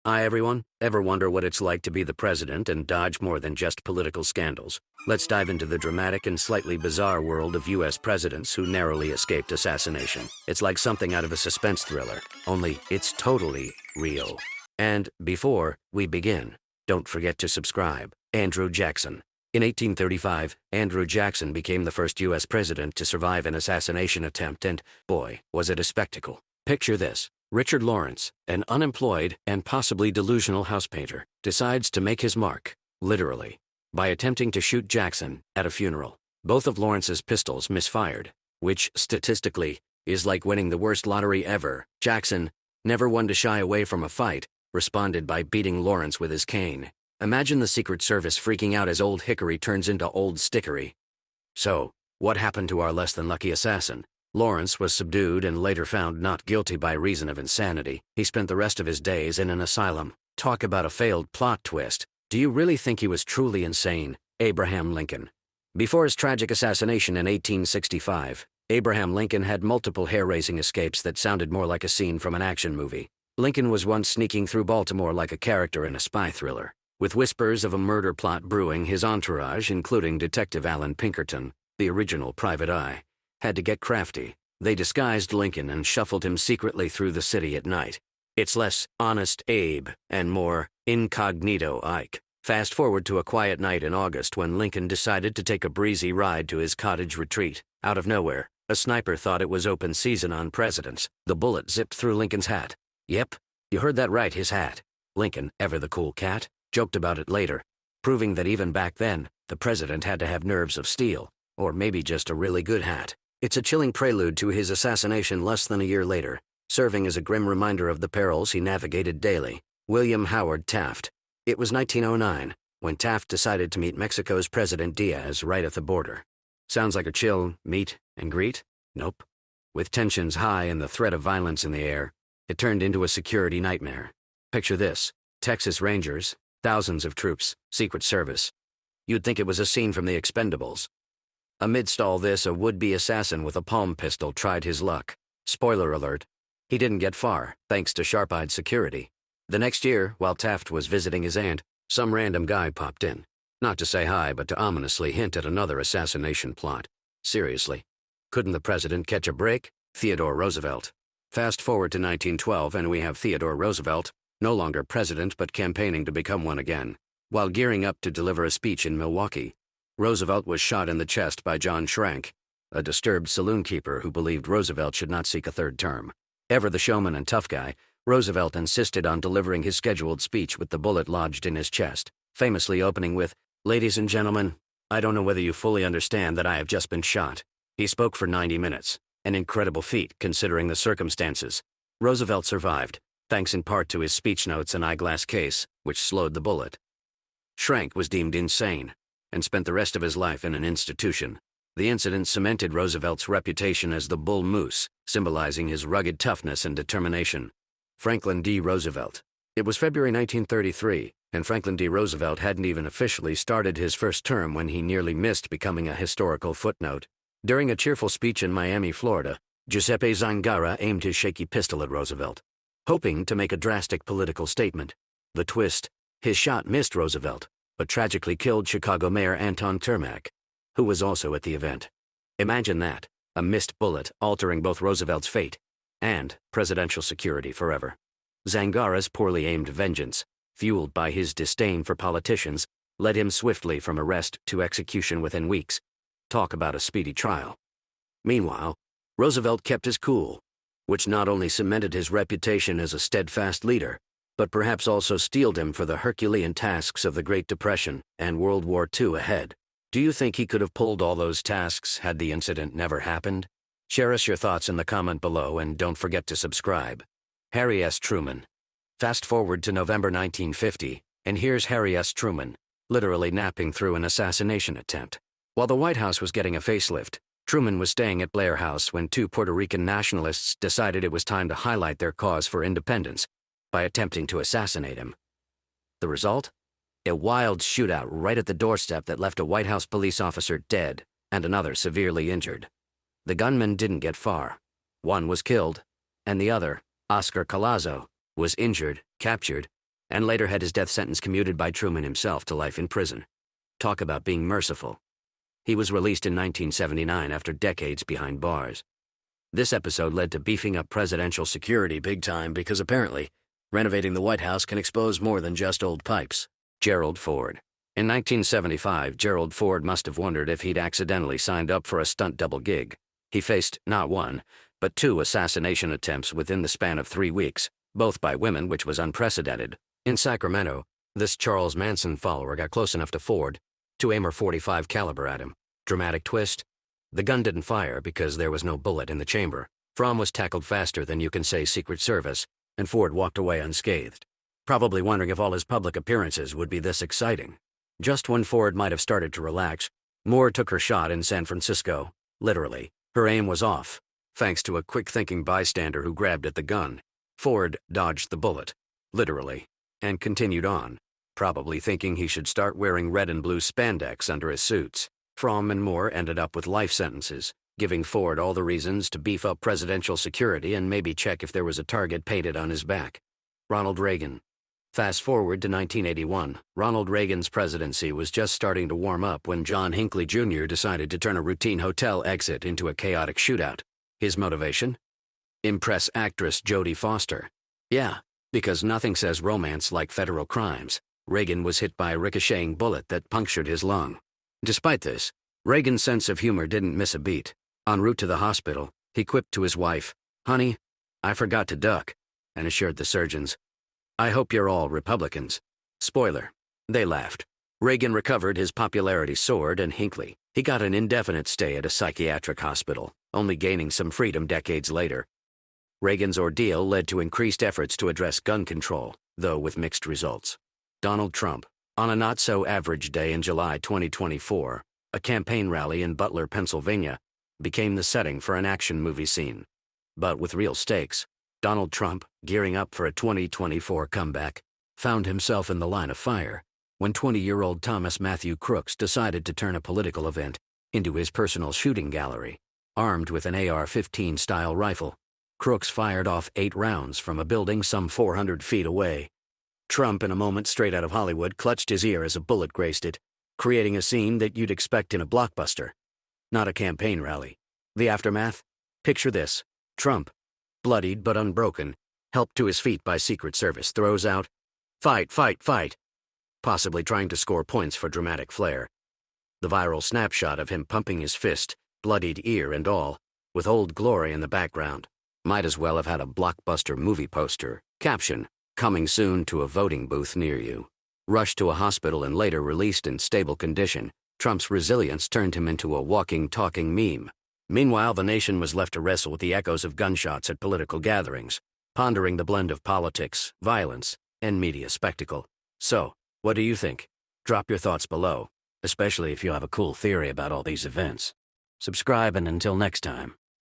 Hi everyone, ever wonder what it's like to be the president and dodge more than just political scandals? Let's dive into the dramatic and slightly bizarre world of US presidents who narrowly escaped assassination. It's like something out of a suspense thriller, only it's totally real. And before we begin, don't forget to subscribe. Andrew Jackson. In 1835, Andrew Jackson became the first US president to survive an assassination attempt, and boy, was it a spectacle. Picture this. Richard Lawrence, an unemployed and possibly delusional house painter, decides to make his mark, literally, by attempting to shoot Jackson at a funeral. Both of Lawrence's pistols misfired, which, statistically, is like winning the worst lottery ever. Jackson, never one to shy away from a fight, responded by beating Lawrence with his cane. Imagine the Secret Service freaking out as Old Hickory turns into Old Stickory. So, what happened to our less than lucky assassin? Lawrence was subdued and later found not guilty by reason of insanity. He spent the rest of his days in an asylum. Talk about a failed plot twist. Do you really think he was truly insane? Abraham Lincoln. Before his tragic assassination in 1865, Abraham Lincoln had multiple hair-raising escapes that sounded more like a scene from an action movie. Lincoln was once sneaking through Baltimore like a character in a spy thriller. With whispers of a murder plot brewing, his entourage, including Detective Allan Pinkerton, the original private eye, had to get crafty. They disguised Lincoln and shuffled him secretly through the city at night. It's less Honest Abe and more Incognito Ike. Fast forward to a quiet night in August when Lincoln decided to take a breezy ride to his cottage retreat. Out of nowhere, a sniper thought it was open season on presidents. The bullet zipped through Lincoln's hat. Yep, you heard that right, his hat. Lincoln, ever the cool cat, joked about it later, proving that even back then, the president had to have nerves of steel, or maybe just a really good hat. It's a chilling prelude to his assassination less than a year later, serving as a grim reminder of the perils he navigated daily. William Howard Taft. It was 1909, when Taft decided to meet Mexico's President Diaz right at the border. Sounds like a chill meet and greet? Nope. With tensions high and the threat of violence in the air, it turned into a security nightmare. Picture this: Texas Rangers, thousands of troops, Secret Service. You'd think it was a scene from The Expendables. Amidst all this, a would-be assassin with a palm pistol tried his luck. Spoiler alert, he didn't get far, thanks to sharp-eyed security. The next year, while Taft was visiting his aunt, some random guy popped in. Not to say hi, but to ominously hint at another assassination plot. Seriously, couldn't the president catch a break? Theodore Roosevelt. Fast forward to 1912, and we have Theodore Roosevelt, no longer president but campaigning to become one again. While gearing up to deliver a speech in Milwaukee, Roosevelt was shot in the chest by John Schrank, a disturbed saloon keeper who believed Roosevelt should not seek a third term. Ever the showman and tough guy, Roosevelt insisted on delivering his scheduled speech with the bullet lodged in his chest, famously opening with, "Ladies and gentlemen, I don't know whether you fully understand that I have just been shot." He spoke for 90 minutes, an incredible feat considering the circumstances. Roosevelt survived, thanks in part to his speech notes and eyeglass case, which slowed the bullet. Schrank was deemed insane and spent the rest of his life in an institution. The incident cemented Roosevelt's reputation as the Bull Moose, symbolizing his rugged toughness and determination. Franklin D. Roosevelt. It was February 1933, and Franklin D. Roosevelt hadn't even officially started his first term when he nearly missed becoming a historical footnote. During a cheerful speech in Miami, Florida, Giuseppe Zangara aimed his shaky pistol at Roosevelt, hoping to make a drastic political statement. The twist: his shot missed Roosevelt, but tragically killed Chicago Mayor Anton Cermak, who was also at the event. Imagine that, a missed bullet altering both Roosevelt's fate and presidential security forever. Zangara's poorly aimed vengeance, fueled by his disdain for politicians, led him swiftly from arrest to execution within weeks. Talk about a speedy trial. Meanwhile, Roosevelt kept his cool, which not only cemented his reputation as a steadfast leader, but perhaps also steeled him for the Herculean tasks of the Great Depression and World War II ahead. Do you think he could have pulled all those tasks had the incident never happened? Share us your thoughts in the comment below and don't forget to subscribe. Harry S. Truman. Fast forward to November 1950, and here's Harry S. Truman, literally napping through an assassination attempt. While the White House was getting a facelift, Truman was staying at Blair House when two Puerto Rican nationalists decided it was time to highlight their cause for independence by attempting to assassinate him. The result? A wild shootout right at the doorstep that left a White House police officer dead and another severely injured. The gunmen didn't get far. One was killed, and the other, Oscar Collazo, was injured, captured, and later had his death sentence commuted by Truman himself to life in prison. Talk about being merciful. He was released in 1979 after decades behind bars. This episode led to beefing up presidential security big time because apparently, renovating the White House can expose more than just old pipes. Gerald Ford. In 1975, Gerald Ford must have wondered if he'd accidentally signed up for a stunt double gig. He faced not one, but 2 assassination attempts within the span of 3 weeks, both by women, which was unprecedented. In Sacramento, this Charles Manson follower got close enough to Ford to aim her .45 caliber at him. Dramatic twist. The gun didn't fire because there was no bullet in the chamber. Fromm was tackled faster than you can say Secret Service, and Ford walked away unscathed, probably wondering if all his public appearances would be this exciting. Just when Ford might have started to relax, Moore took her shot in San Francisco. Literally, her aim was off, thanks to a quick-thinking bystander who grabbed at the gun. Ford dodged the bullet, literally, and continued on, probably thinking he should start wearing red and blue spandex under his suits. Fromm and Moore ended up with life sentences, giving Ford all the reasons to beef up presidential security and maybe check if there was a target painted on his back. Ronald Reagan. Fast forward to 1981, Ronald Reagan's presidency was just starting to warm up when John Hinckley Jr. decided to turn a routine hotel exit into a chaotic shootout. His motivation? Impress actress Jodie Foster. Yeah, because nothing says romance like federal crimes. Reagan was hit by a ricocheting bullet that punctured his lung. Despite this, Reagan's sense of humor didn't miss a beat. En route to the hospital, he quipped to his wife, "Honey, I forgot to duck," and assured the surgeons, "I hope you're all Republicans." Spoiler. They laughed. Reagan recovered, his popularity soared, and Hinckley, he got an indefinite stay at a psychiatric hospital, only gaining some freedom decades later. Reagan's ordeal led to increased efforts to address gun control, though with mixed results. Donald Trump. On a not-so-average day in July 2024, a campaign rally in Butler, Pennsylvania, became the setting for an action movie scene. But with real stakes, Donald Trump, gearing up for a 2024 comeback, found himself in the line of fire when 20-year-old Thomas Matthew Crooks decided to turn a political event into his personal shooting gallery. Armed with an AR-15-style rifle, Crooks fired off 8 rounds from a building some 400 feet away. Trump, in a moment straight out of Hollywood, clutched his ear as a bullet grazed it, creating a scene that you'd expect in a blockbuster, not a campaign rally. The aftermath? Picture this. Trump, bloodied but unbroken, helped to his feet by Secret Service, throws out, "Fight, fight, fight," possibly trying to score points for dramatic flair. The viral snapshot of him pumping his fist, bloodied ear and all, with Old Glory in the background, might as well have had a blockbuster movie poster. Caption, "Coming soon to a voting booth near you." Rushed to a hospital and later released in stable condition, Trump's resilience turned him into a walking, talking meme. Meanwhile, the nation was left to wrestle with the echoes of gunshots at political gatherings, pondering the blend of politics, violence, and media spectacle. So, what do you think? Drop your thoughts below, especially if you have a cool theory about all these events. Subscribe, and until next time.